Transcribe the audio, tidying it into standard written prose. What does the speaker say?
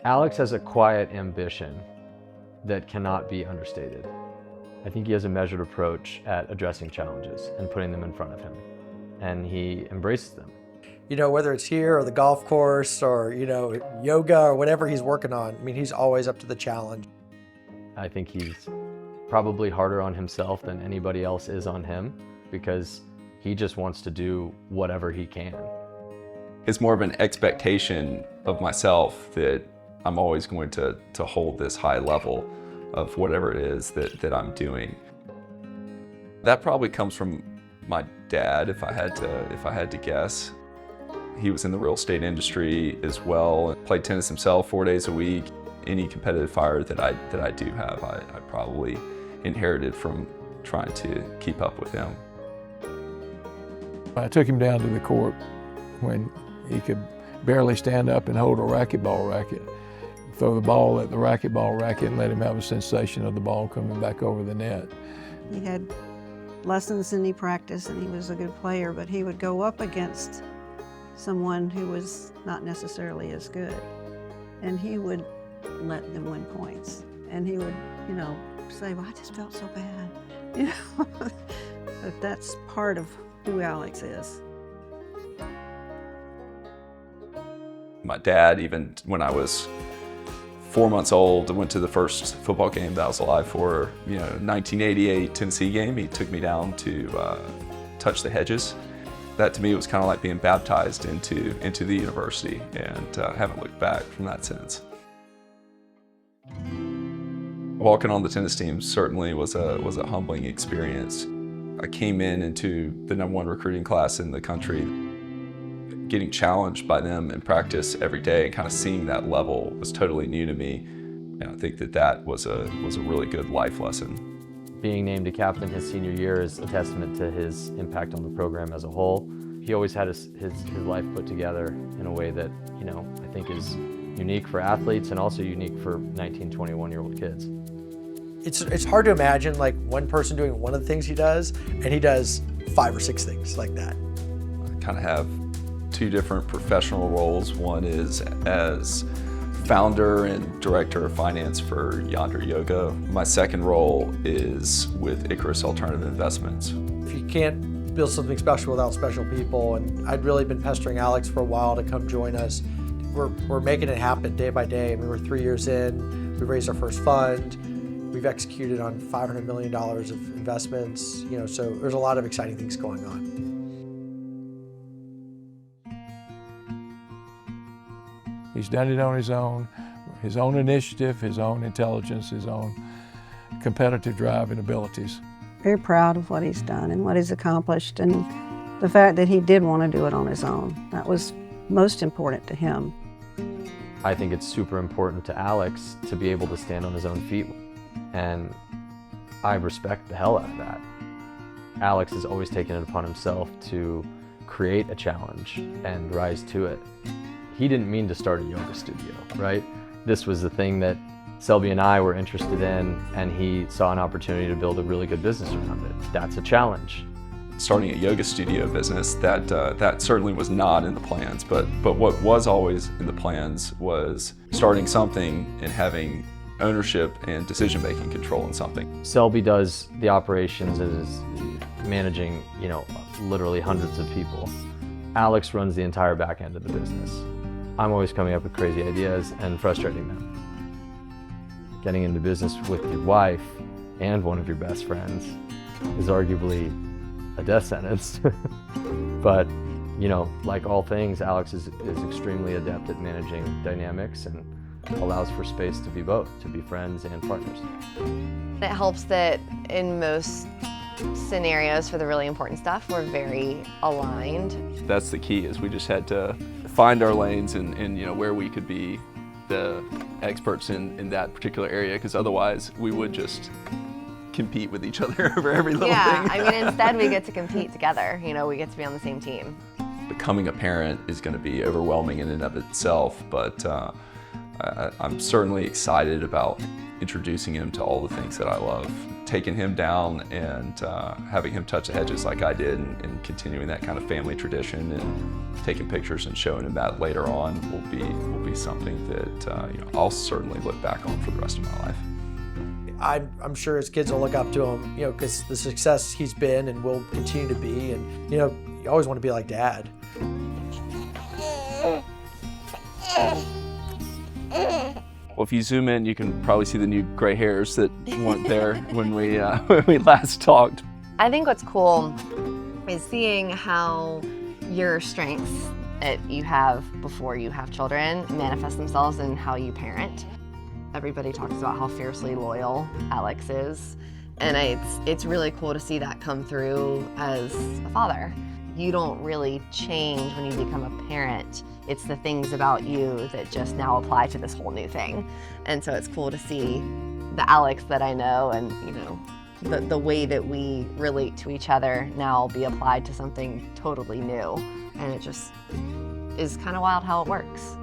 Alex has a quiet ambition that cannot be understated. I think he has a measured approach at addressing challenges and putting them in front of him, and he embraces them. You know, whether it's here or the golf course or, yoga or whatever he's working on, I mean, he's always up to the challenge. I think he's probably harder on himself than anybody else is on him because he just wants to do whatever he can. It's more of an expectation of myself that I'm always going to hold this high level of whatever it is that I'm doing. That probably comes from my dad, if I had to guess. He was in the real estate industry as well, and played tennis himself 4 days a week. Any competitive fire that I do have, I probably inherited from trying to keep up with him. I took him down to the court when he could barely stand up and hold a racquetball racket. Throw the ball at the racquetball racket and let him have a sensation of the ball coming back over the net. He had lessons and he practiced and he was a good player, but he would go up against someone who was not necessarily as good. And he would let them win points. And he would, say, well, I just felt so bad. But that's part of who Alex is. My dad, even when I was 4 months old, I went to the first football game that I was alive for, 1988 Tennessee game. He took me down to touch the hedges. That to me was kind of like being baptized into the university, and I haven't looked back from that since. Walking on the tennis team certainly was a humbling experience. I came into the #1 recruiting class in the country, getting challenged by them in practice every day and kind of seeing that level was totally new to me. And I think that was a really good life lesson. Being named a captain his senior year is a testament to his impact on the program as a whole. He always had his life put together in a way that, I think is unique for athletes and also unique for 19, 21-year-old kids. It's hard to imagine like one person doing one of the things he does, and he does 5 or 6 things like that. I kind of have 2 different professional roles. One is as founder and director of finance for Yonder Yoga. My second role is with Icarus Alternative Investments. If you can't build something special without special people, and I'd really been pestering Alex for a while to come join us. We're making it happen day by day. I mean, we're 3 years in, we raised our first fund, we've executed on $500 million of investments, so there's a lot of exciting things going on. He's done it on his own initiative, his own intelligence, his own competitive drive and abilities. Very proud of what he's done and what he's accomplished, and the fact that he did want to do it on his own. That was most important to him. I think it's super important to Alex to be able to stand on his own feet, and I respect the hell out of that. Alex has always taken it upon himself to create a challenge and rise to it. He didn't mean to start a yoga studio, right? This was the thing that Selby and I were interested in, and he saw an opportunity to build a really good business around it. That's a challenge. Starting a yoga studio business, that certainly was not in the plans, but what was always in the plans was starting something and having ownership and decision-making control in something. Selby does the operations and is managing, literally hundreds of people. Alex runs the entire back end of the business. I'm always coming up with crazy ideas and frustrating them. Getting into business with your wife and one of your best friends is arguably a death sentence. But, like all things, Alex is extremely adept at managing dynamics and allows for space to be both, to be friends and partners. It helps that in most scenarios for the really important stuff, we're very aligned. That's the key, is we just had to find our lanes and where we could be the experts in that particular area, because otherwise we would just compete with each other over every little thing. Yeah, I mean, instead we get to compete together. We get to be on the same team. Becoming a parent is going to be overwhelming in and of itself, but I'm certainly excited about introducing him to all the things that I love. Taking him down and having him touch the hedges like I did, and continuing that kind of family tradition, and taking pictures and showing him that later on will be something that you know, I'll certainly look back on for the rest of my life. I'm sure his kids will look up to him, you know, because the success he's been and will continue to be, and you know, you always want to be like Dad. Well, if you zoom in, you can probably see the new gray hairs that weren't there when we last talked. I think what's cool is seeing how your strengths that you have before you have children manifest themselves in how you parent. Everybody talks about how fiercely loyal Alex is, and it's really cool to see that come through as a father. You don't really change when you become a parent. It's the things about you that just now apply to this whole new thing. And so it's cool to see the Alex that I know, and you know, the way that we relate to each other now be applied to something totally new. And it just is kind of wild how it works.